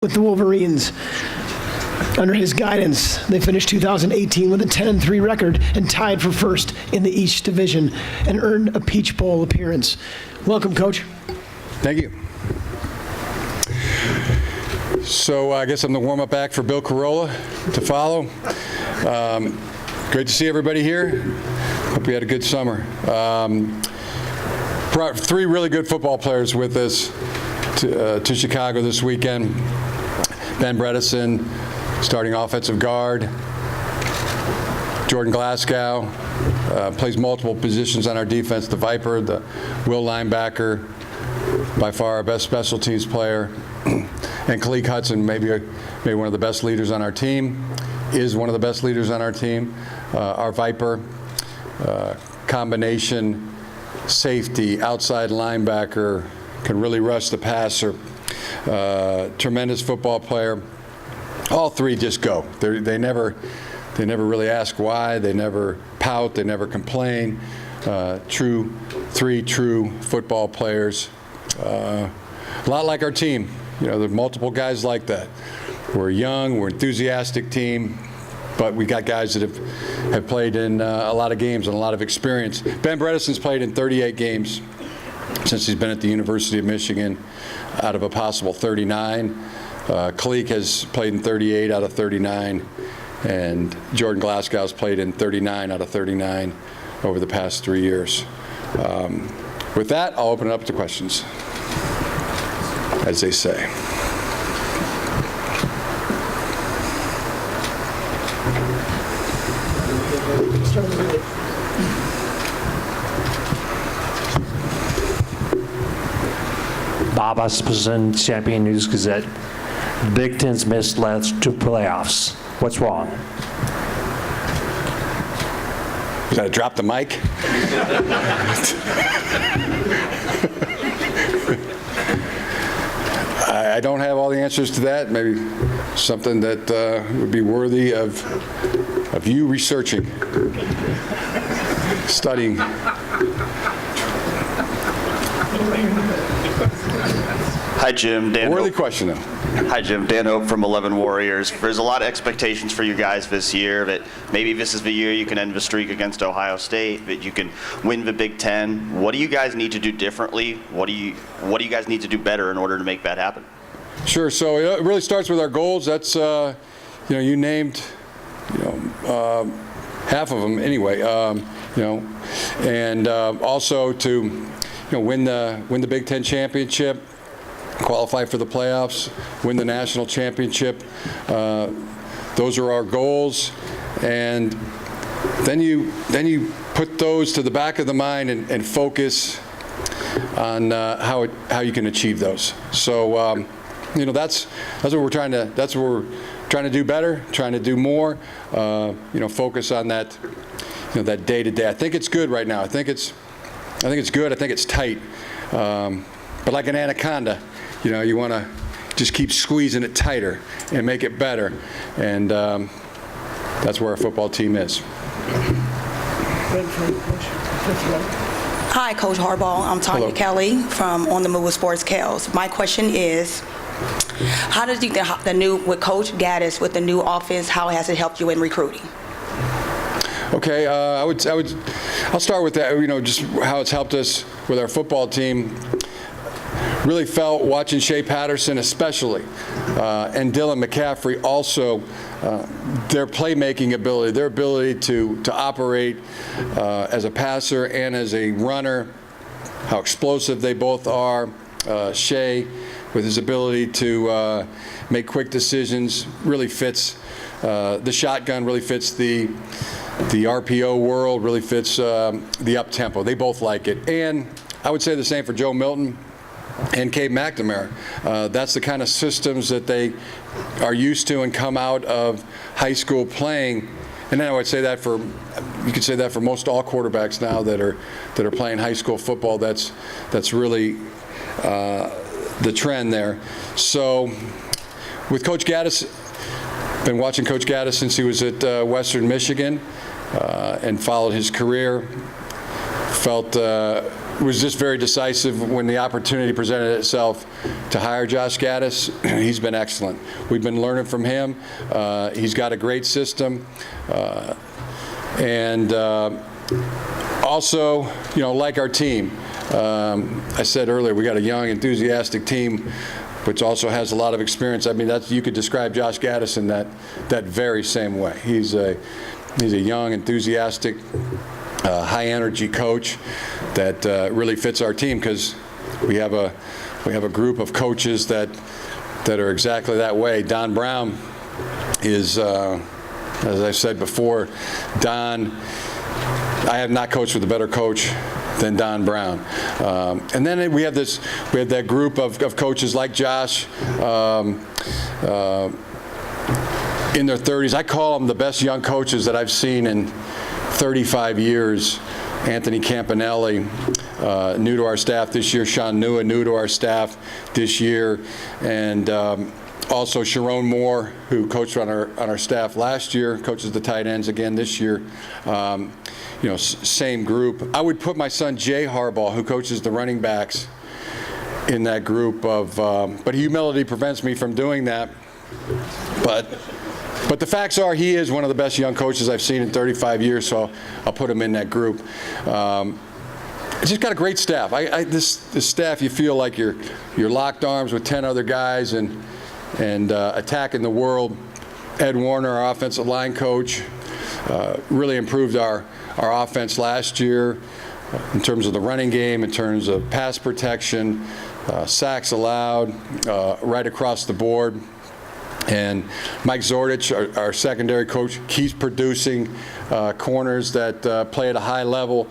with the Wolverines. Under his guidance, they finished 2018 with a 10-3 record and tied for first in the East Division and earned a Peach Bowl appearance. Welcome, Coach. Thank you. So I guess I'm the warm-up act for Bill Carolla to follow. Great to see everybody here. Hope you had a good summer. Brought three really good football players with us to Chicago this weekend. Ben Bredesen, starting offensive guard. Jordan Glasgow plays multiple positions on our defense. The Viper, the will linebacker, by far our best special teams player. And Khaleke Hudson, maybe one of the best leaders on our team, is one of the best leaders on our team. Our Viper, combination safety, outside linebacker, can really rush the passer. Tremendous football player. All three just go. They never really ask why. They never pout. They never complain. Three true football players. A lot like our team. You know, there are multiple guys like that. We're a young, we're an enthusiastic team, but we got guys that have played in a lot of games and a lot of experience. Ben Bredesen's played in 38 games since he's been at the University of Michigan, out of a possible 39. Khaleke has played in 38 out of 39, and Jordan Glasgow's played in 39 out of 39 over the past 3 years. With that, I'll open it up to questions, as they say. Bob Asmussen, Champion News Gazette. The Big Ten's missed last two playoffs. What's wrong? You gotta drop the mic. I don't have all the answers to that. Maybe something that would be worthy of you researching, studying. Hi, Jim. Dan Worthy Hope. question, though. Hi, Jim. Dan Hope from 11 Warriors. There's a lot of expectations for you guys this year that maybe this is the year you can end the streak against Ohio State, that you can win the Big Ten. What do you guys need to do differently? What do you guys need to do better in order to make that happen? Sure. So it really starts with our goals. That's you named half of them anyway. And also to win the Big Ten championship, qualify for the playoffs, win the national championship. Those are our goals, and then you put those to the back of the mind and focus on how you can achieve those. So that's what we're trying to do better, trying to do more. Focus on that that day to day. I think it's good right now. I think it's good. I think it's tight. But like an anaconda, you want to just keep squeezing it tighter and make it better. And that's where our football team is. Hi, Coach Harbaugh. I'm Tanya Hello. Kelly from On the Move with Sports Kels. My question is, how does you think with Coach Gaddis, with the new offense, how has it helped you in recruiting? Okay, I'll start with that. Just how it's helped us with our football team. Really felt watching Shea Patterson especially, and Dylan McCaffrey also, their playmaking ability, their ability to operate as a passer and as a runner, how explosive they both are. Shea, with his ability to make quick decisions, really fits the shotgun, really fits the RPO world, really fits the up-tempo. They both like it. And I would say the same for Joe Milton and Cade McNamara. That's the kind of systems that they are used to and come out of high school playing. And then I would say you could say that for most all quarterbacks now that are playing high school football. That's really the trend there. So with Coach Gaddis, been watching Coach Gaddis since he was at Western Michigan and followed his career. Felt was just very decisive when the opportunity presented itself to hire Josh Gaddis. He's been excellent. We've been learning from him. He's got a great system. And also, like our team, I said earlier, we got a young, enthusiastic team, which also has a lot of experience. I mean, you could describe Josh Gaddis in that very same way. He's a young, enthusiastic, high-energy coach that really fits our team, because we have a group of coaches that are exactly that way. Don Brown is, as I said before, I have not coached with a better coach than Don Brown. And then we have that group of coaches like Josh in their 30s. I call them the best young coaches that I've seen in 35 years. Anthony Campanelli, new to our staff this year. Sean Nua, new to our staff this year. And also Sharon Moore, who coached on our staff last year, coaches the tight ends again this year. Same group. I would put my son Jay Harbaugh, who coaches the running backs, in that group of, but humility prevents me from doing that. But the facts are, he is one of the best young coaches I've seen in 35 years, so I'll put him in that group. It's just got a great staff. This staff, you feel like you're locked arms with 10 other guys and attacking the world. Ed Warner, our offensive line coach, really improved our offense last year in terms of the running game, in terms of pass protection, sacks allowed, right across the board. And Mike Zordich, our secondary coach, keeps producing corners that play at a high level,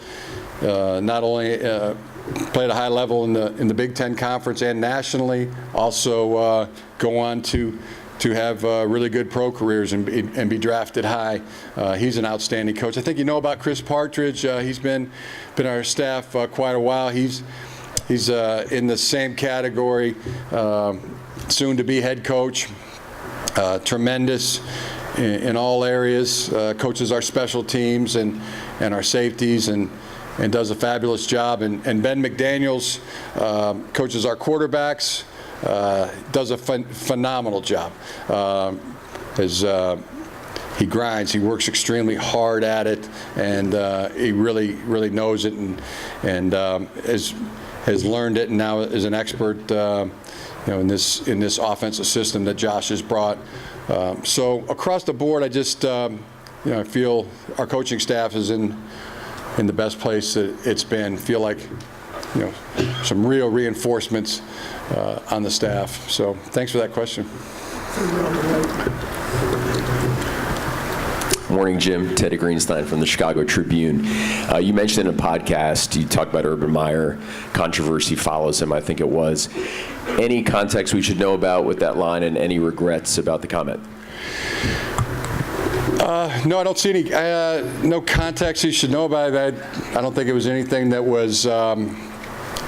not only play at a high level in the Big Ten Conference and nationally, also go on to have really good pro careers and be drafted high. He's an outstanding coach. I think you know about Chris Partridge. He's been on our staff quite a while. He's in the same category, soon to be head coach. Tremendous in all areas, coaches our special teams and our safeties and does a fabulous job. And Ben McDaniels coaches our quarterbacks, does a phenomenal job. As he grinds, he works extremely hard at it, and he really knows it and has learned it, and now is an expert in this offensive system that Josh has brought. So across the board, I just I feel our coaching staff is in the best place that it's been. Feel like some real reinforcements on the staff. So thanks for that question. Morning, Jim. Teddy Greenstein from the Chicago Tribune. You mentioned in a podcast, you talked about Urban Meyer. Controversy follows him, I think it was. Any context we should know about with that line, and any regrets about the comment? No, I don't see any. No context you should know about it. I don't think it was anything that was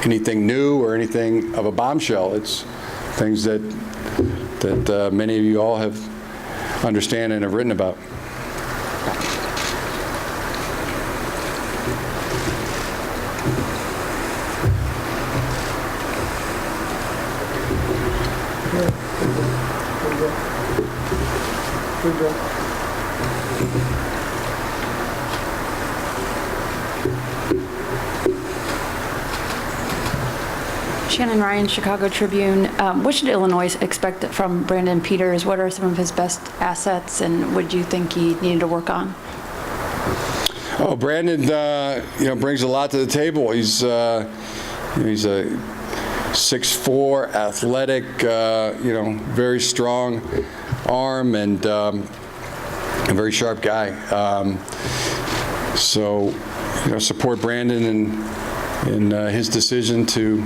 anything new or anything of a bombshell. It's things that many of you all have understand and have written about. Shannon Ryan, Chicago Tribune. What should Illinois expect from Brandon Peters? What are some of his best assets, and what do you think he needed to work on? Oh, Brandon, brings a lot to the table. He's a 6'4", athletic, very strong arm, and a very sharp guy. So, support Brandon in his decision to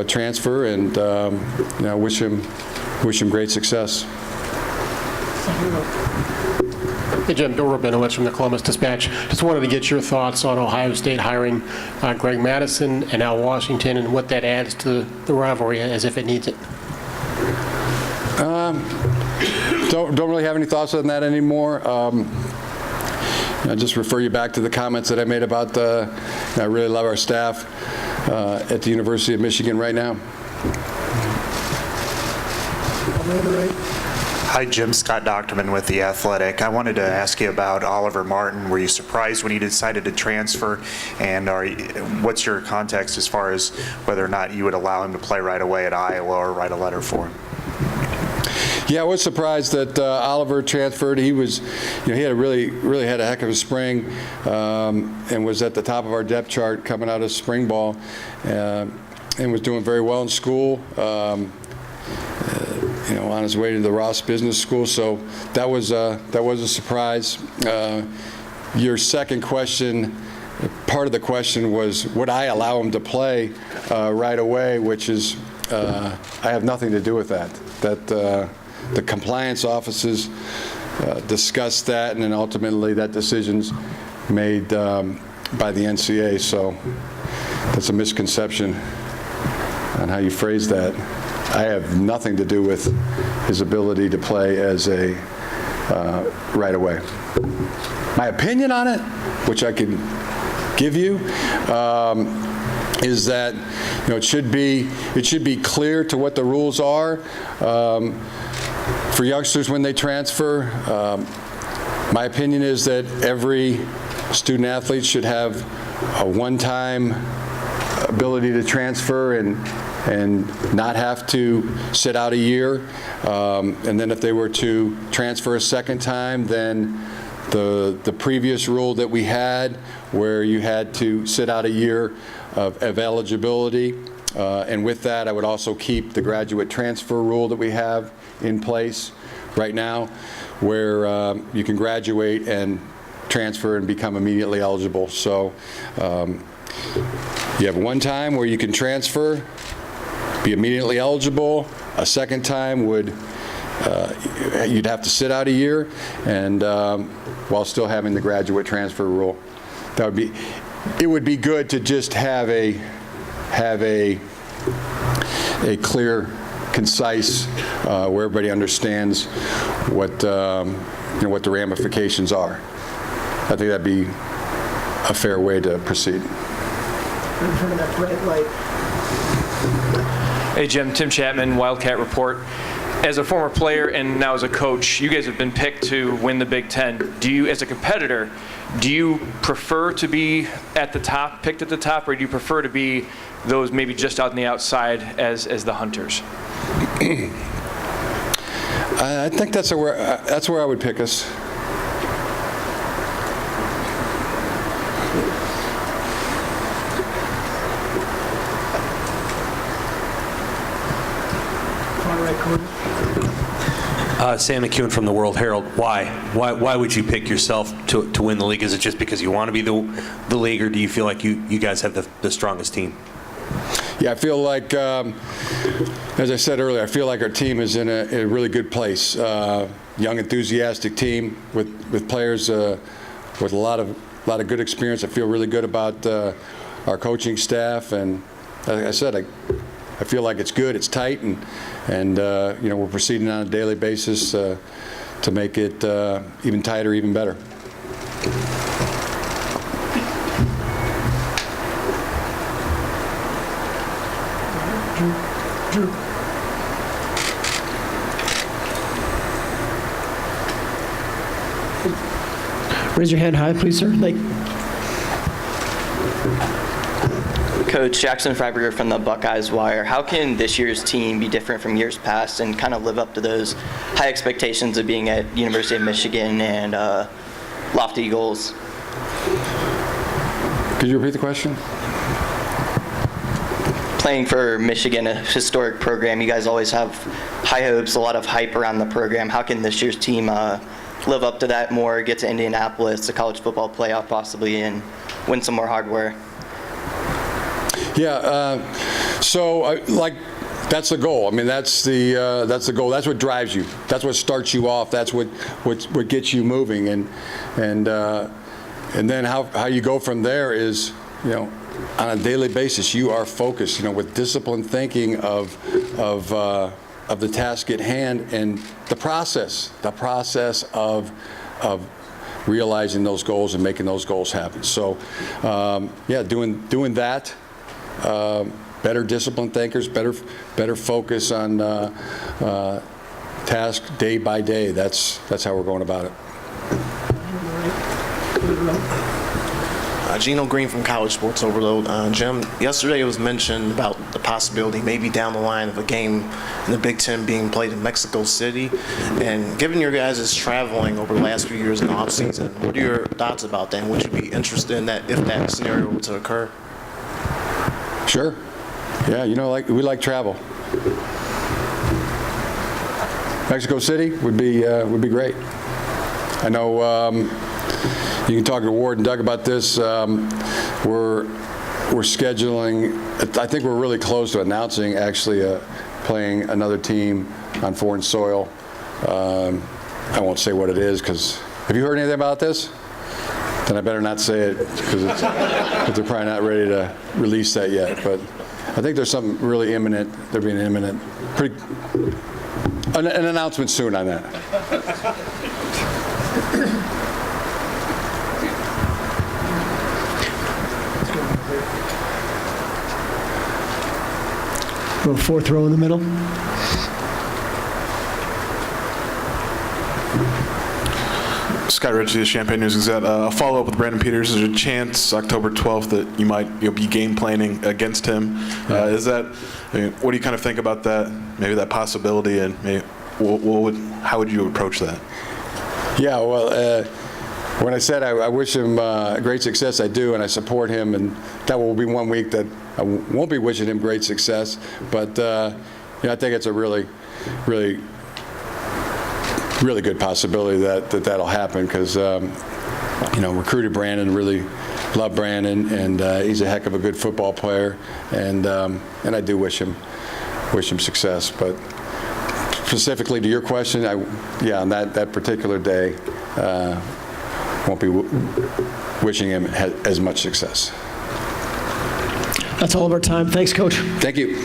transfer, and wish him great success. Hey, Jim, Bill Rabinowitz from the Columbus Dispatch. Just wanted to get your thoughts on Ohio State hiring Greg Madison and Al Washington, and what that adds to the rivalry, as if it needs it. Don't really have any thoughts on that anymore. I just refer you back to the comments that I made about I really love our staff at the University of Michigan right now. Hi, Jim. Scott Docterman with The Athletic. I wanted to ask you about Oliver Martin. Were you surprised when he decided to transfer? And what's your context as far as whether or not you would allow him to play right away at Iowa or write a letter for him? Yeah, I was surprised that Oliver transferred. He was, he had really had a heck of a spring, and was at the top of our depth chart coming out of spring ball, and was doing very well in school. On his way to the Ross Business School, so that was a surprise. Your second question, part of the question was, would I allow him to play right away? Which is, I have nothing to do with that. The compliance offices discussed that, and then ultimately that decision's made by the NCAA. So that's a misconception on how you phrase that. I have nothing to do with his ability to play as a right away. My opinion on it, which I can give you, is that it should be clear to what the rules are for youngsters when they transfer. My opinion is that every student athlete should have a one-time ability to transfer and not have to sit out a year. And then if they were to transfer a second time, then the previous rule that we had, where you had to sit out a year of eligibility, and with that, I would also keep the graduate transfer rule that we have in place right now, where you can graduate and transfer and become immediately eligible. So you have one time where you can transfer, be immediately eligible. A second time would you'd have to sit out a year, and while still having the graduate transfer rule. It would be good to just have a clear, concise, where everybody understands what what the ramifications are. I think that'd be a fair way to proceed. In front of that bright light. Hey Jim, Tim Chapman, Wildcat Report. As a former player and now as a coach, you guys have been picked to win the Big Ten. As a competitor, do you prefer to be at the top, picked at the top, or do you prefer to be those maybe just out on the outside as the hunters? I think that's where I would pick us. Sam McEwen from the World Herald. Why would you pick yourself to win the league? Is it just because you want to be the league, or do you feel like you guys have the strongest team? Yeah, I feel like, as I said earlier, I feel like our team is in a really good place. Young, enthusiastic team with players with a lot of good experience. I feel really good about our coaching staff, and like I said, I feel like it's good, it's tight, and we're proceeding on a daily basis to make it even tighter, even better. Drew. Raise your hand high, please, sir. Coach Jackson Freiberger from the Buckeyes Wire. How can this year's team be different from years past and kind of live up to those high expectations of being at University of Michigan and lofty goals? Could you repeat the question? Playing for Michigan, a historic program, you guys always have high hopes, a lot of hype around the program. How can this year's team live up to that more, get to Indianapolis, the college football playoff possibly, and win some more hardware? Yeah, that's the goal. I mean, that's the goal. That's what drives you. That's what starts you off. That's what gets you moving. And then how you go from there is, on a daily basis, you are focused, with disciplined thinking of the task at hand and the process of realizing those goals and making those goals happen. So, yeah, doing that. Better disciplined thinkers, better focus on task day by day. That's how we're going about it. Gino Green from College Sports Overload. Jim, yesterday it was mentioned about the possibility maybe down the line of a game in the Big Ten being played in Mexico City. And given your guys' traveling over the last few years in the offseason, what are your thoughts about that? And would you be interested in that if that scenario were to occur? Sure. Yeah, you know, we like travel. Mexico City would be great. I know you can talk to Ward and Doug about this. We're scheduling. I think we're really close to announcing actually playing another team on foreign soil. I won't say what it is because have you heard anything about this? Then I better not say it because they're probably not ready to release that yet. But I think there's something really imminent. There'll be an imminent, an announcement soon on that. Fourth row in the middle. Scott Ritchie, the Champaign News-Gazette. A follow-up with Brandon Peters. Is there a chance October 12th that you'll be game planning against him? Is that? I mean, what do you kind of think about that? Maybe that possibility, and maybe how would you approach that? Yeah, well, when I said I wish him great success, I do, and I support him, and that will be 1 week that I won't be wishing him great success. But I think it's a really good possibility that'll happen because recruited Brandon, really love Brandon, and he's a heck of a good football player, and I do wish him success. But specifically to your question, on that particular day, won't be wishing him as much success. That's all of our time. Thanks, Coach. Thank you.